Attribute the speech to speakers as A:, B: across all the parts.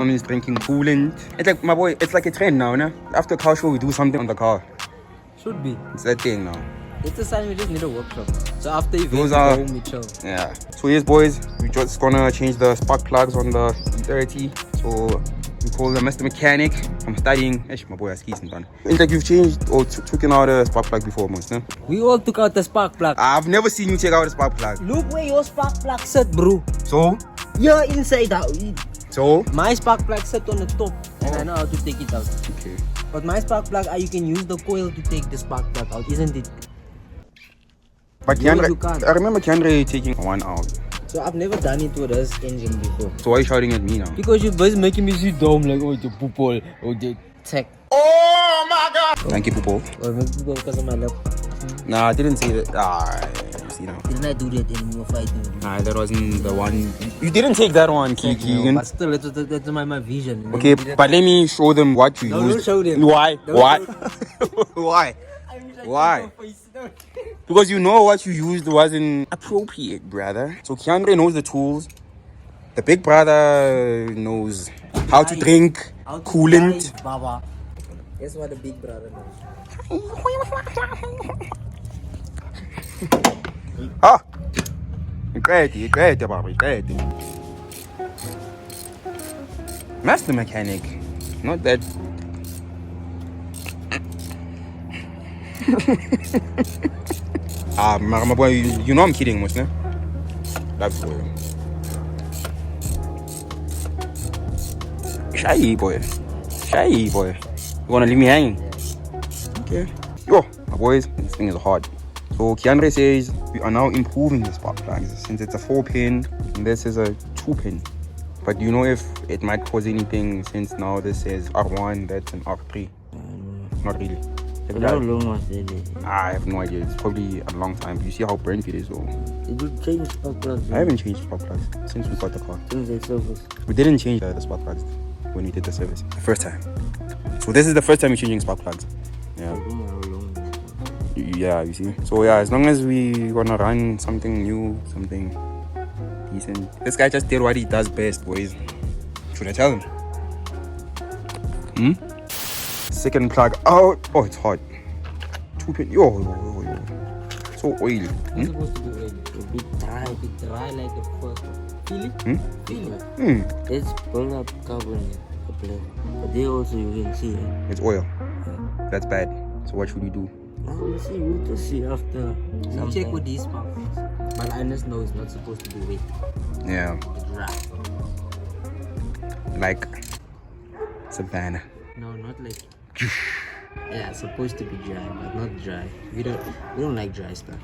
A: one is drinking coolant. It's like, my boy, it's like a trend now, no? After a car show, we do something on the car.
B: Should be.
A: It's that thing now.
B: It's a sign we just need a workshop. So after event,
A: Those
B: we
A: are,
B: go home, we chill.
A: Yeah. So yes, boys, we're just gonna change the spark plugs on the E30. So we call the Mr. Mechanic. I'm studying. My boy, he's done. It's like you've changed or taken out a spark plug before, most, no?
B: We all took out the spark plug.
A: I've never seen you take out a spark plug.
B: Look where your spark plug sit, bro.
A: So?
B: You're inside out.
A: So?
B: My spark plug sit on the top, and I know how to take it out.
A: Okay.
B: But my spark plug, you can use the coil to take the spark plug out, isn't it?
A: But Keandre, I remember Keandre taking one out.
B: So I've never done it with this engine before.
A: So why are you shouting at me now?
B: Because you're busy making me sit down like, oh, the pupil, oh, the tech.
A: Oh my god! Thank you, Pupo.
B: Or maybe because of my lap.
A: Nah, I didn't say that. See now.
B: Didn't I do that anymore fighting?
A: Nah, that wasn't the one. You didn't take that one, Kiki.
B: No, but still, that's my vision.
A: Okay, but let me show them what you used.
B: Don't show them.
A: Why?
B: Don't
A: Why?
B: show
A: Why? Why? Because you know what you used wasn't appropriate, brother. So Keandre knows the tools. The big brother knows how to drink coolant.
B: Drive, Baba. That's what the big brother knows.
A: Ah! Great, Baba, great. Master mechanic. Not that. My boy, you know I'm kidding, most, no? That's boy. Shy boy. You wanna leave me hanging? Okay. Yo, my boys, this thing is hard. So Keandre says we are now improving the spark plugs since it's a 4-pin and this is a 2-pin. But do you know if it might cause anything since now this says R1, that's an R3? Not really.
B: How long was it?
A: I have no idea. It's probably a long time. You see how burnt it is, though.
B: Did you change spark plugs?
A: I haven't changed spark plugs since we got the car.
B: Since the service?
A: We didn't change the spark plugs when we did the service. The first time. So this is the first time we're changing spark plugs. Yeah. Yeah, you see. So yeah, as long as we wanna run something new, something decent. This guy just did what he does best, boys. Should I tell him? Second plug out. Oh, it's hot. 2-pin. Yo. So oily.
B: It's supposed to be oily. A bit dry like the first one. Feel it? Feel it? Let's burn up carbon. But they also, you can see it.
A: It's oil. Yeah. That's bad. So what should we do?
B: We'll see. We'll just see after. We'll check with these sparks. But I just know it's not supposed to be wet.
A: Yeah.
B: It's dry.
A: Like Savannah.
B: No, not like. Yeah, it's supposed to be dry, but not dry. We don't like dry stuff.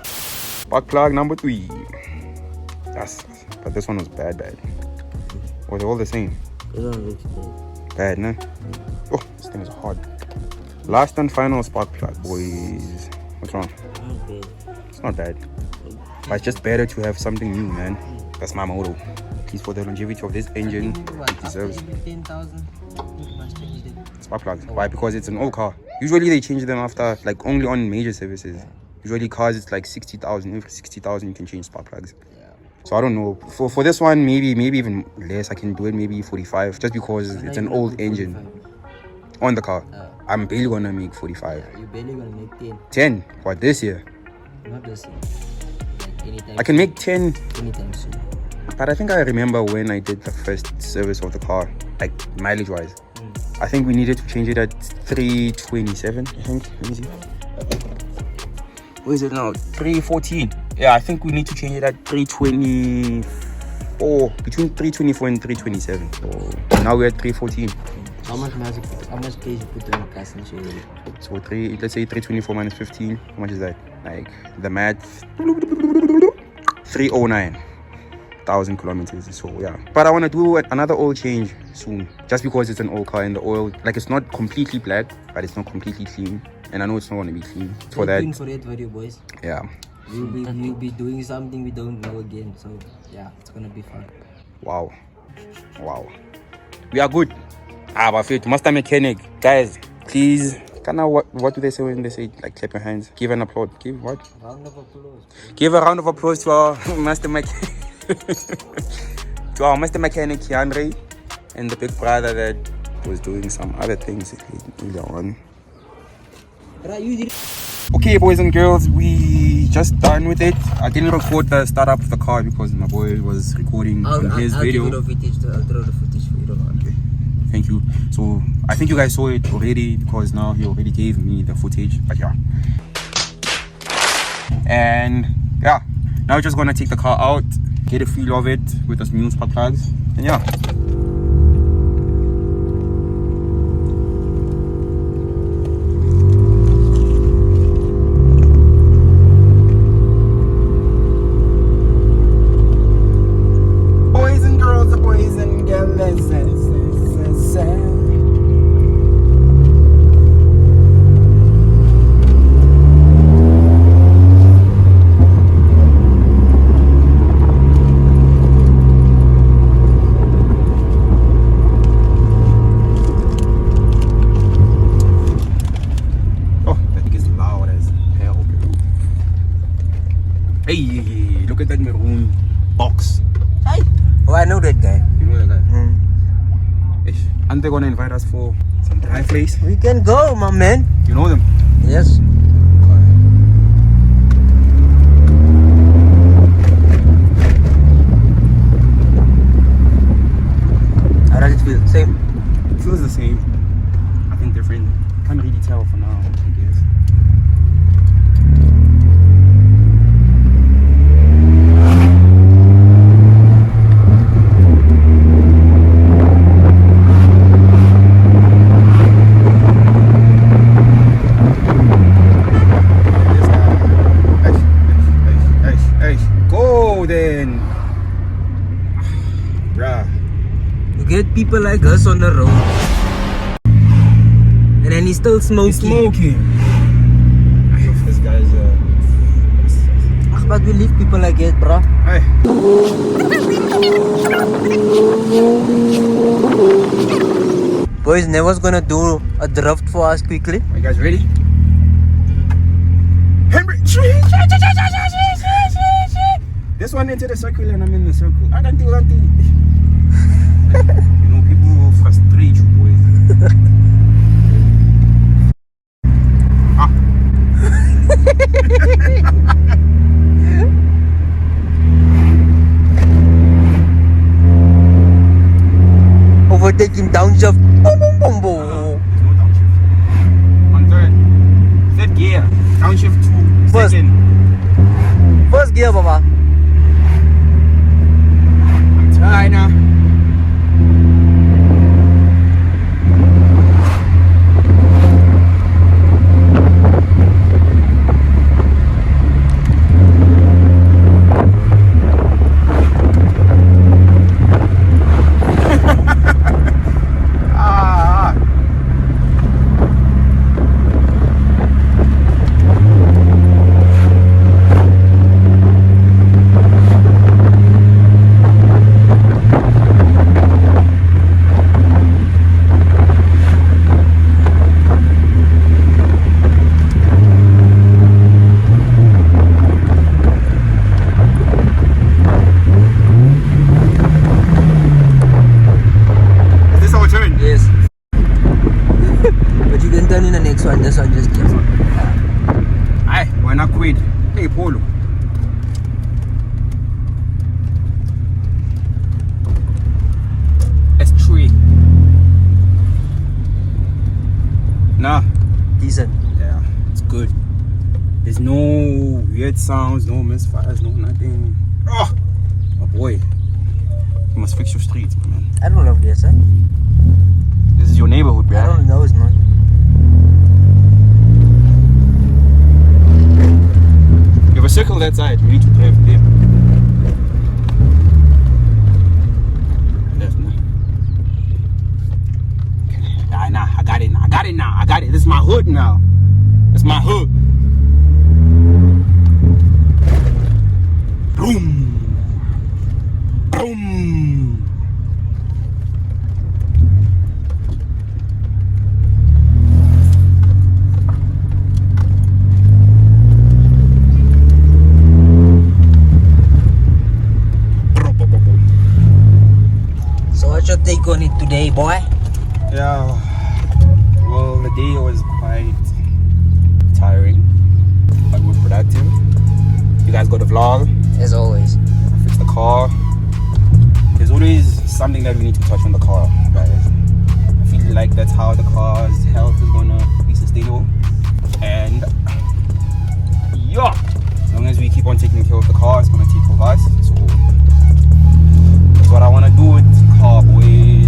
A: Spark plug number 3. Yes, but this one was bad. Was all the same?
B: This one looks bad.
A: Bad, no? Oh, this thing is hard. Last and final spark plug, boys. What's wrong?
B: Not bad.
A: It's not bad. But it's just better to have something new, man. That's my motto. At least for the longevity of this engine, it deserves.
B: 10,000.
A: Spark plugs. Why? Because it's an old car. Usually they change them after, like, only on major services. Usually cars, it's like 60,000. If 60,000, you can change spark plugs. So I don't know. For this one, maybe even less. I can do it maybe 45, just because it's an old engine on the car. I'm barely gonna make 45.
B: You're barely gonna make 10.
A: 10? What, this year?
B: Not this year. Like anytime.
A: I can make 10
B: anytime soon.
A: But I think I remember when I did the first service of the car, like mileage wise. I think we needed to change it at 327, I think. Let me see. Where is it now? 314. Yeah, I think we need to change it at 324. Between 324 and 327. So now we're at 314.
B: How much space you put on the gas and shit?
A: So let's say 324 minus 15. How much is that? Like the math. 309,000 kilometers. So yeah. But I want to do another oil change soon. Just because it's an old car and the oil, like, it's not completely black, but it's not completely clean. And I know it's not going to be clean. For that
B: video, boys.
A: Yeah.
B: We'll be doing something we don't know again. So yeah, it's going to be fun.
A: Wow. We are good. But fit, master mechanic. Guys, please. What do they say when they say, like, clap your hands? Give an applause. Give what?
B: Round of applause.
A: Give a round of applause to our master mechanic. To our master mechanic, Keandre. and the big brother that was doing some other things later on. Okay, boys and girls, we just done with it. I didn't record the startup of the car because my boy was recording his video.
B: I'll throw the footage for you.
A: Okay, thank you. So I think you guys saw it already because now he already gave me the footage. But yeah, and yeah, now we're just gonna take the car out, get a feel of it with us new spark plugs, and yeah. Hey, look at that maroon box.
B: Hey. Oh, I know that guy.
A: You know that guy? Aren't they gonna invite us for some dry place?
B: We can go, my man.
A: You know them?
B: Yes. How does it feel? Same?
A: It feels the same. I think different. Can't really tell for now, I guess.
B: Get people like us on the road, and then he's still smoking.
A: This guy's
B: but we leave people like it, bro.
A: Hey.
B: Boys, Neva's gonna do a drift for us quickly.
A: Are you guys ready? Henry, this one into the circle and I'm in the circle. I can't do that. You know, people will frustrate you, boys.
B: Overtaking downshift. Boom, boom, boom, boom.
A: There's no downshift. On third gear, downshift 2.
B: First.
A: Second.
B: First gear, Baba.
A: I'm tired now.
B: This one just gets
A: Aye, why not quit? Hey, Polo. It's tree. Nah.
B: Decent.
A: Yeah, it's good. There's no weird sounds, no misfires, no nothing. Oh, my boy. You must fix your streets, my man.
B: I don't love this, huh?
A: This is your neighborhood, bro.
B: I don't know, man.
A: You have a circle that side, we need to drive there. Left now. Nah, I got it now. I got it. This is my hood now. It's my hood. Boom. Boom.
B: What's your take on it today, boy?
A: Yeah, well, the day was quite tiring, but we're productive. You guys got a vlog.
B: As always.
A: Fix the car. There's always something that we need to touch on the car, guys. I feel like that's how the car's health is gonna be sustainable. And yeah, as long as we keep on taking care of the car, it's gonna take care of us. So that's what I wanna do with the car, boys.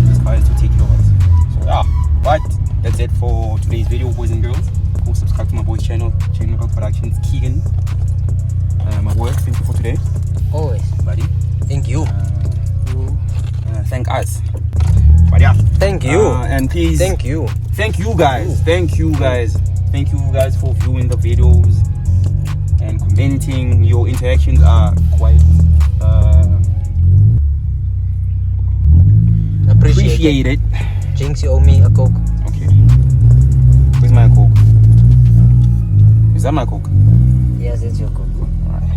A: This car is to take care of us. So yeah, but that's it for today's video, boys and girls. Go subscribe to my boy's channel, Chain Productions, Keegan. My boy, thank you for today.
B: Always.
A: Buddy.
B: Thank you.
A: Thank us. But yeah.
B: Thank you.
A: And please.
B: Thank you.
A: Thank you guys. Thank you guys. Thank you guys for viewing the videos and commenting. Your interactions are quite appreciated.
B: Jinx, you owe me a Coke.
A: Okay. Where's my Coke? Is that my Coke?
B: Yes, it's your Coke.
A: Alright.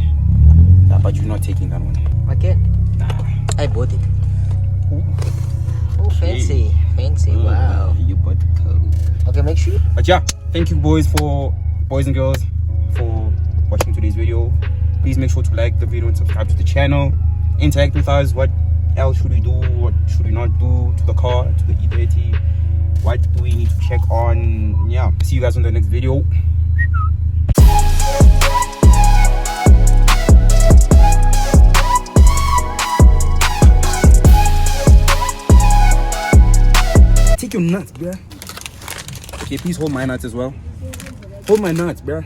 A: Yeah, but you're not taking that one.
B: I can't.
A: Nah.
B: I bought it.
A: Ooh.
B: Oh, fancy. Fancy. Wow.
A: You bought Coke.
B: Okay, make sure.
A: But yeah, thank you boys and girls for watching today's video. Please make sure to like the video and subscribe to the channel. Interact with us. What else should we do? What should we not do to the car, to the E30? What do we need to check on? Yeah, see you guys on the next video. Take your nuts, bruh. Okay, please hold my nuts as well. Hold my nuts, bruh.